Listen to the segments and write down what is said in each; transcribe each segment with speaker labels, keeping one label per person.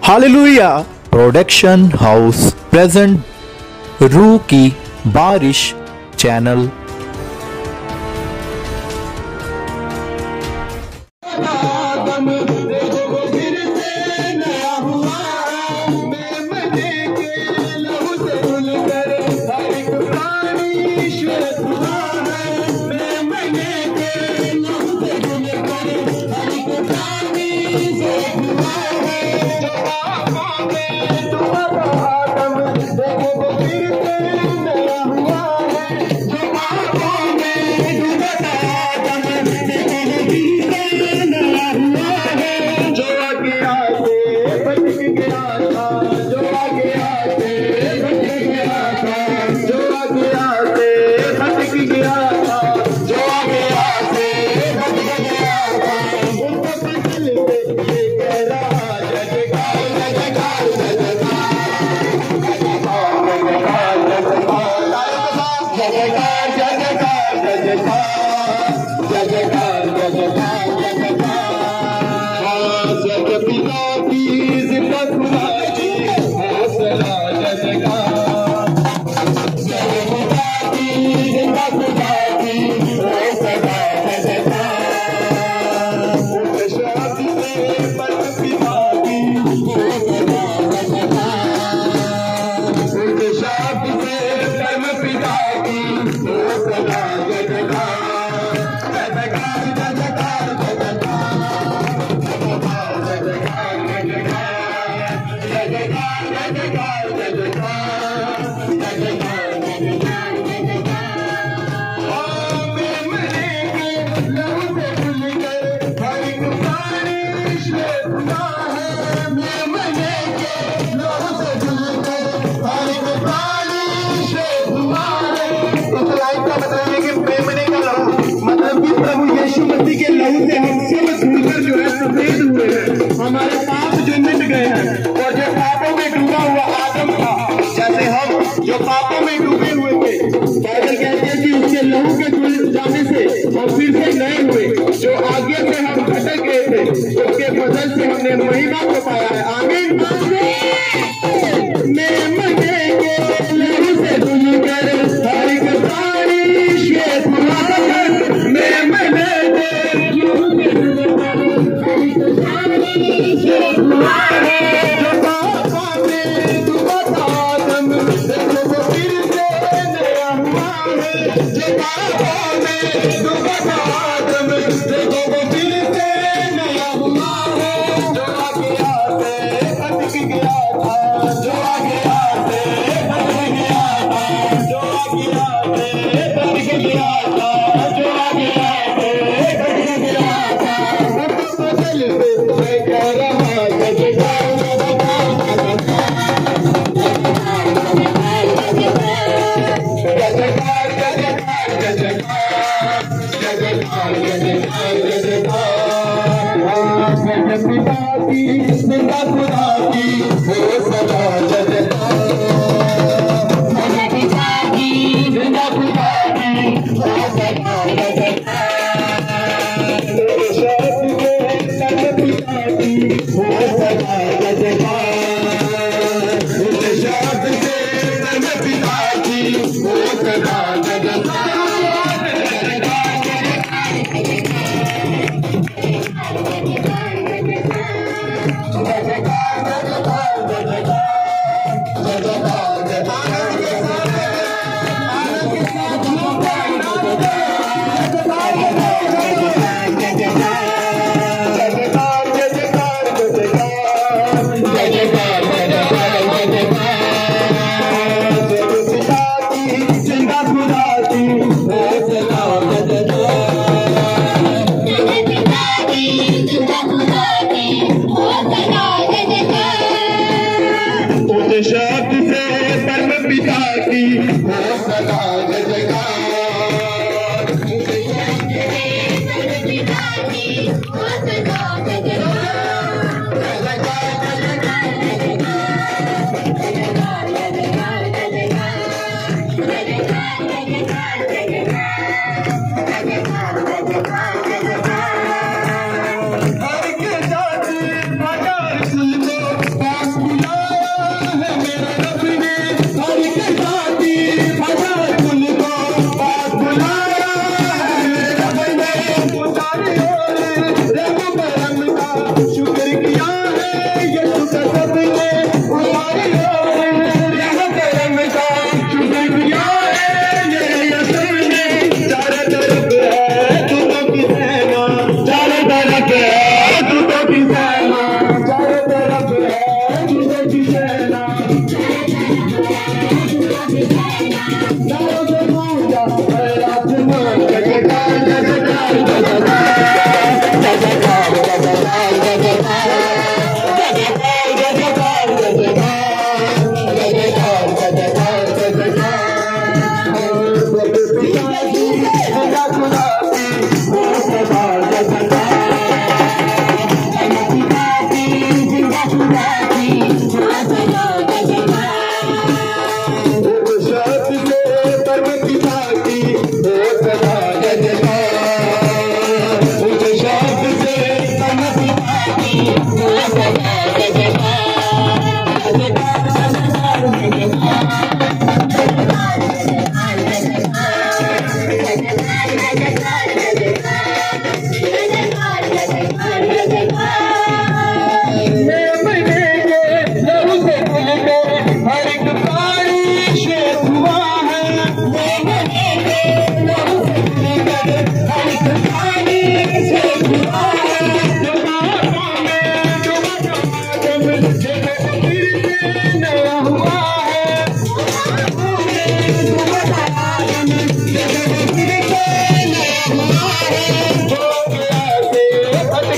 Speaker 1: Hallelujah production house present रूह की बारिश चैनल।
Speaker 2: के लहू से हम सब धुलकर जो है सफेद हुए हैं, हमारे पाप जो मिट गए हैं। और जो पापों में डूबा हुआ आदम था, जैसे हम जो पापों में डूबे हुए थे, बाइबल कहते हैं कि उसके लहू के धुल जाने से हम फिर से नए हुए। जो आगे से हम भटक गए थे, उसके बदल से हमने महिमा को पाया है। आमीन। लहू से धुलकर हर एक प्राणी श्वेत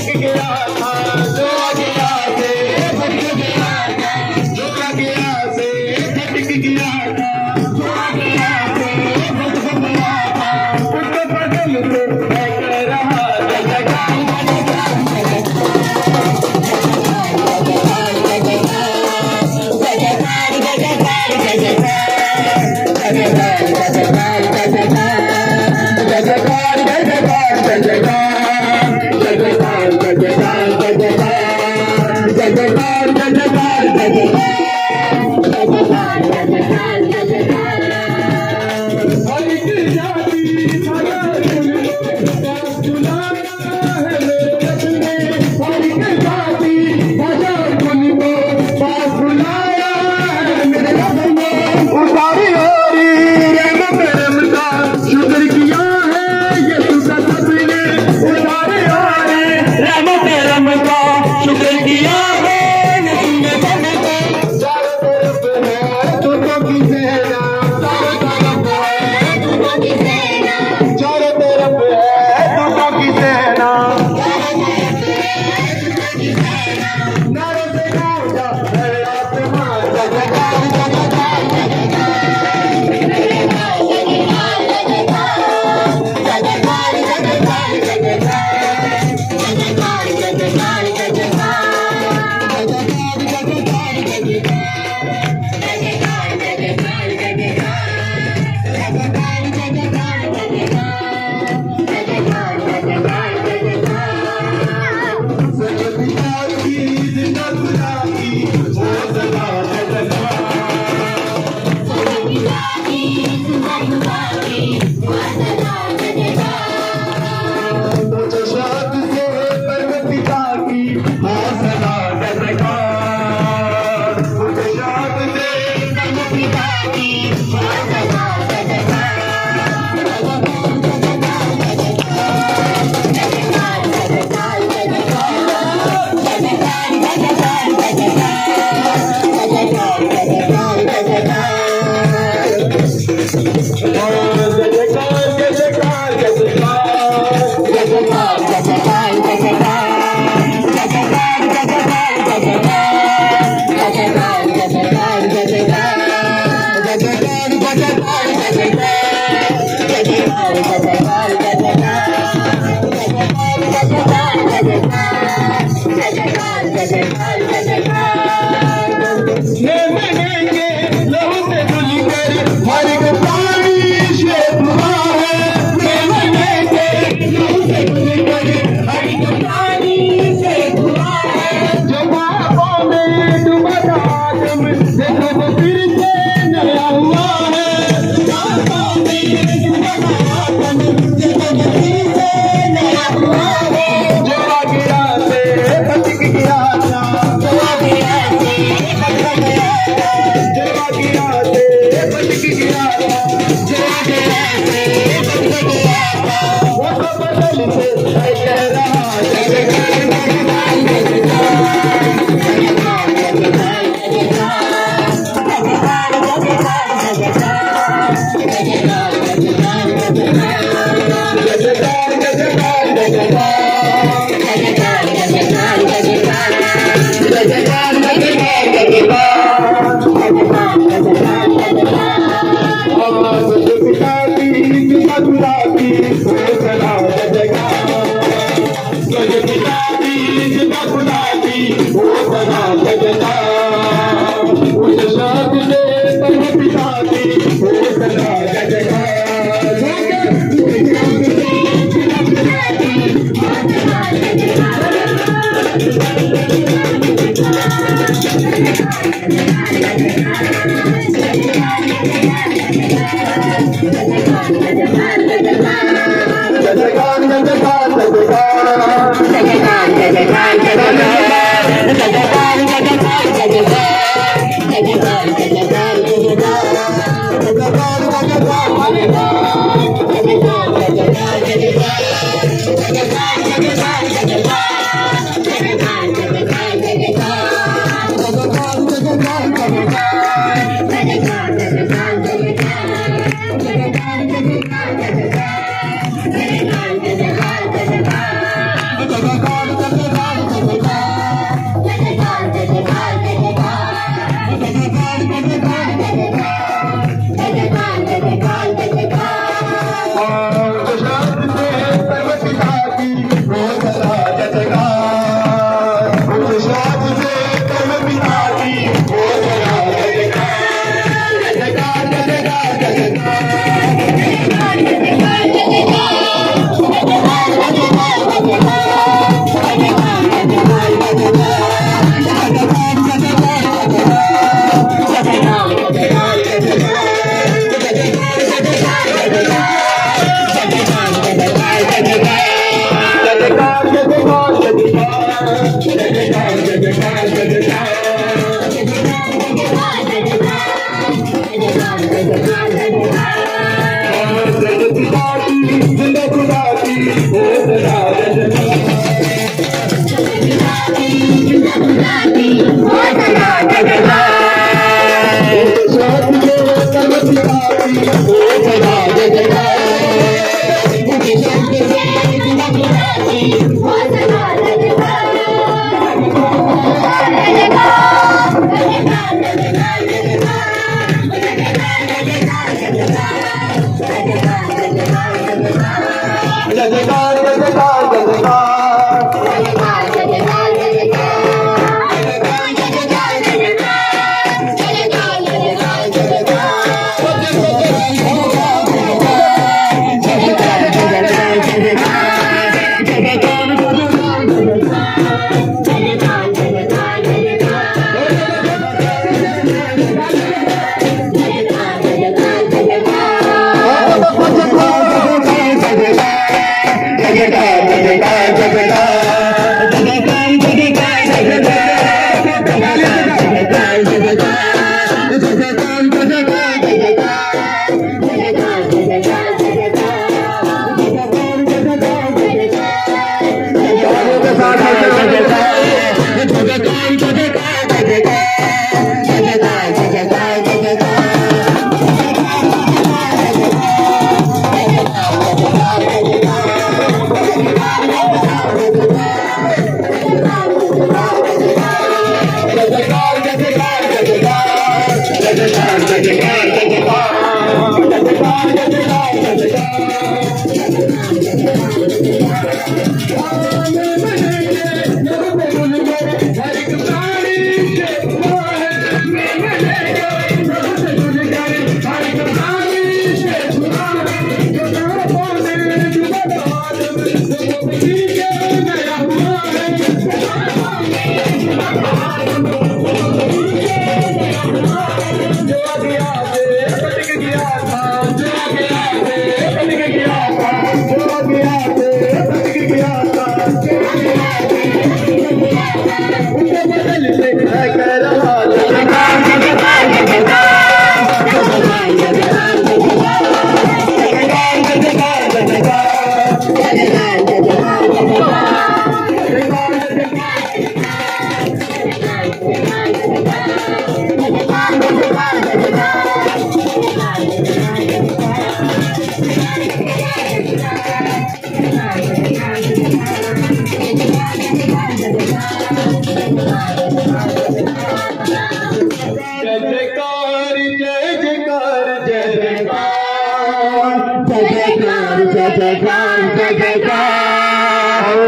Speaker 2: भटक गया था, जो गया से भटक गया था, जो गया से भटक गया था, जो गया से भटक गया था, उसको बदल के कह रहा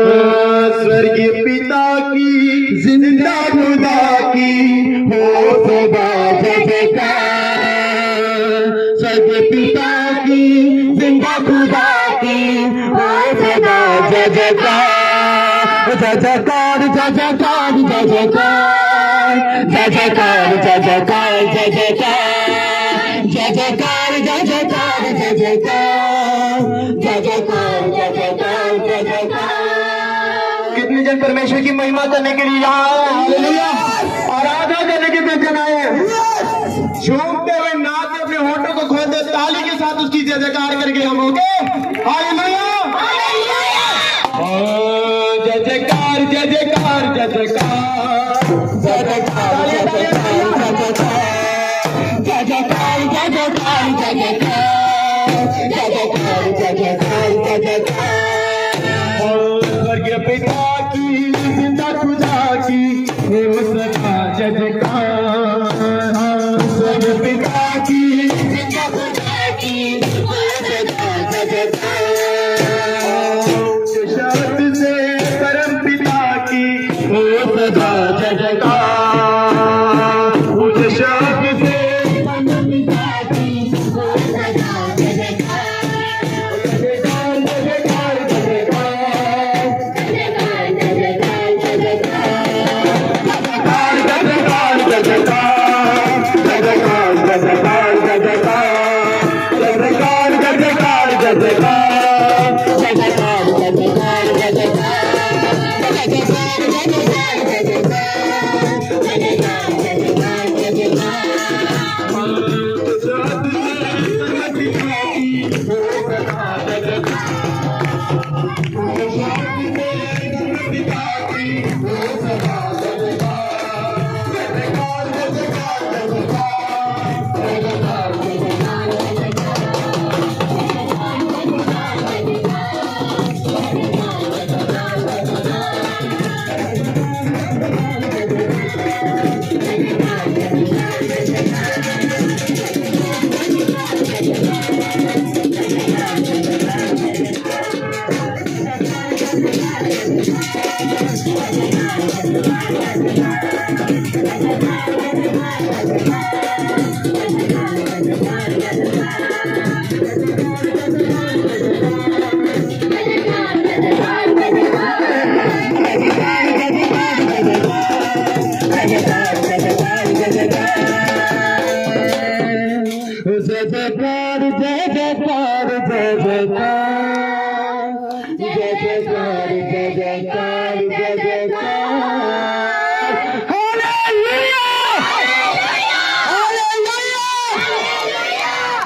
Speaker 2: स्वर्गीय पिता की जिंदा खुदा की हो सदा जय जयकार। स्वर्गीय पिता की जिंदा खुदा की हो सदा जय जयकार। जय जयकार जय जयकार जय जयकार जय जयकार जय जयकार जय जयकार जय जयकार जय जयकार जय जयकार जय जयकार जय जयकार जय जयकार। कितने जन परमेश्वर की महिमा करने के लिए यहाँ आए? हालेलुया। आराधना करने के लिए जन आए? झूमते हुए नाचते अपने होठों को खोल दे, ताली के साथ उसकी जय जयकार करके हम होंगे। हालेलुया जय जयकार जय जयकार जय जयकार जय जयकार जय जयकार जय जयकार जय जयकार जय जयकार जय जयकार जय जयकार। स्वर्गीय पिता की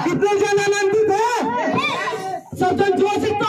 Speaker 2: कितने जन आनंदित है? सब जन जोश